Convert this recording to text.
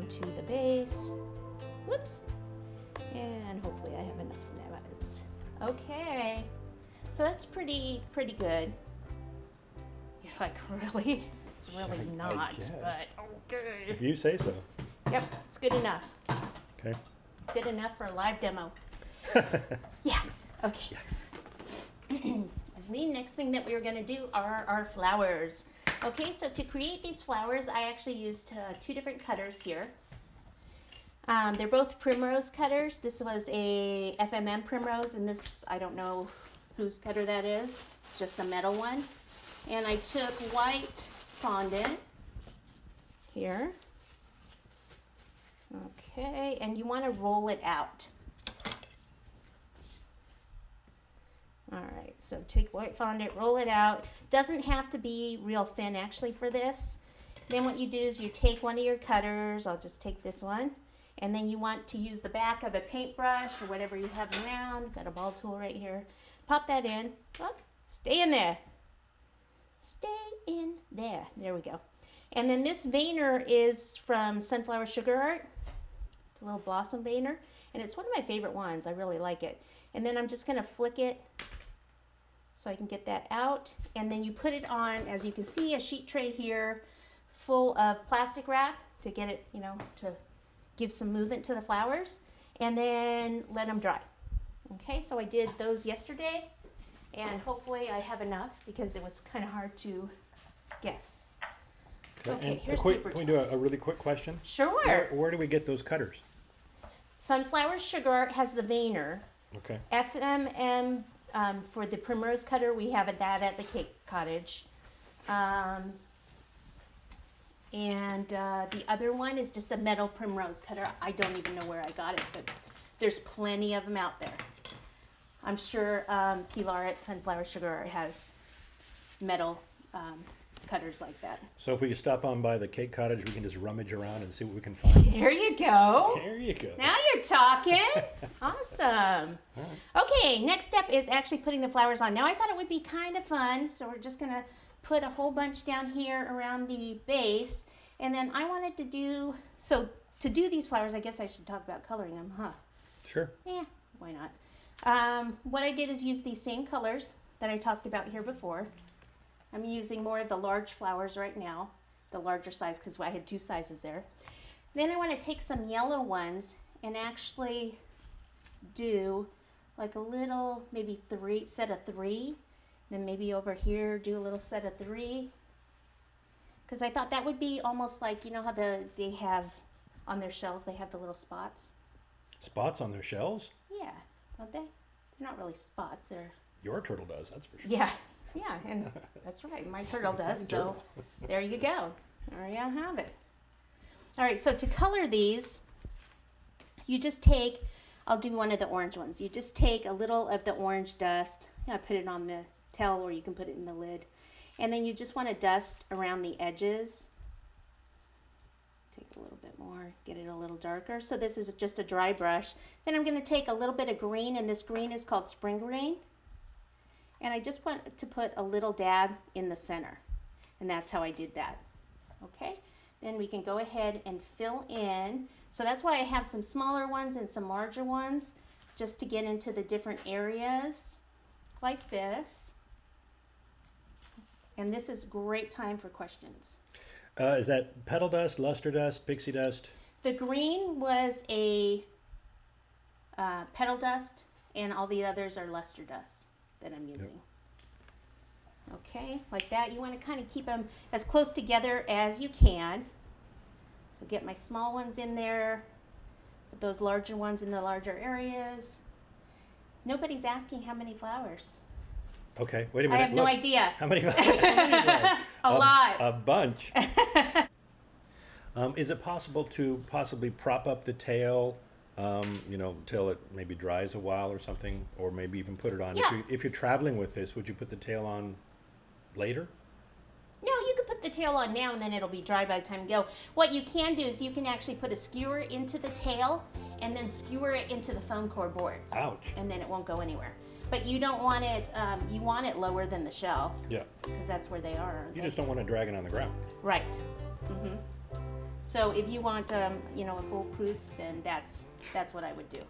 onto the base. Whoops. And hopefully I have enough nubs. Okay. So that's pretty good. You're like, really? It's really not, but okay. If you say so. Yep, it's good enough. Okay. Good enough for a live demo. Yeah, okay. Excuse me. Next thing that we are going to do are our flowers. Okay, so to create these flowers, I actually used 2 different cutters here. They're both primrose cutters. This was a FMM primrose, and this, I don't know whose cutter that is. It's just a metal one. And I took white fondant here. Okay, and you want to roll it out. All right, so take white fondant, roll it out. Doesn't have to be real thin actually for this. Then what you do is you take one of your cutters, I'll just take this one, and then you want to use the back of a paintbrush or whatever you have around. Got a ball tool right here. Pop that in. Oh, stay in there. Stay in there. There we go. And then this veiner is from Sunflower Sugar Art. It's a little blossom veiner, and it's one of my favorite ones. I really like it. And then I'm just going to flick it so I can get that out. And then you put it on, as you can see, a sheet tray here full of plastic wrap to get it, you know, to give some movement to the flowers, and then let them dry. Okay, so I did those yesterday, and hopefully I have enough because it was kind of hard to guess. Okay, here's paper Can we do a really quick question? Sure. Where do we get those cutters? Sunflower Sugar Art has the veiner. Okay. FMM for the primrose cutter, we have that at the Cake Cottage. And the other one is just a metal primrose cutter. I don't even know where I got it, but there's plenty of them out there. I'm sure Pilar at Sunflower Sugar Art has metal cutters like that. So if we could stop on by the Cake Cottage, we can just rummage around and see what we can find. There you go. There you go. Now you're talking. Awesome. All right. Okay, next step is actually putting the flowers on. Now I thought it would be kind of fun, so we're just going to put a whole bunch down here around the base. And then I wanted to do, so to do these flowers, I guess I should talk about coloring them, huh? Sure. Yeah, why not? What I did is use these same colors that I talked about here before. I'm using more of the large flowers right now, the larger size, because I had 2 sizes there. Then I want to take some yellow ones and actually do like a little, maybe set of 3. Then maybe over here, do a little set of 3. Because I thought that would be almost like, you know how they have on their shells, they have the little spots. Spots on their shells? Yeah, don't they? They're not really spots. They're... Your turtle does, that's for sure. Yeah, yeah, and that's right. My turtle does, so there you go. There you have it. All right, so to color these, you just take, I'll do one of the orange ones. You just take a little of the orange dust. I put it on the towel, or you can put it in the lid. And then you just want to dust around the edges. Take a little bit more, get it a little darker. So this is just a dry brush. Then I'm going to take a little bit of green, and this green is called spring green. And I just want to put a little dab in the center. And that's how I did that. Okay, then we can go ahead and fill in. So that's why I have some smaller ones and some larger ones, just to get into the different areas like this. And this is a great time for questions. Is that petal dust, luster dust, pixie dust? The green was a petal dust, and all the others are luster dust that I'm using. Yep. Okay, like that. You want to kind of keep them as close together as you can. So get my small ones in there, put those larger ones in the larger areas. Nobody's asking how many flowers. Okay, wait a minute. I have no idea. How many flowers? A lot. A bunch. Is it possible to possibly prop up the tail, you know, till it maybe dries a while or something, or maybe even put it on? Yeah. If you're traveling with this, would you put the tail on later? No, you can put the tail on now, and then it'll be dry by the time you go. What you can do is you can actually put a skewer into the tail and then skewer it into the foam core boards. Ouch. And then it won't go anywhere. But you don't want it, you want it lower than the shell. Yeah. Because that's where they are. You just don't want to drag it on the ground. Right. Mm-hmm. So if you want, you know, a foolproof, then that's what I would do.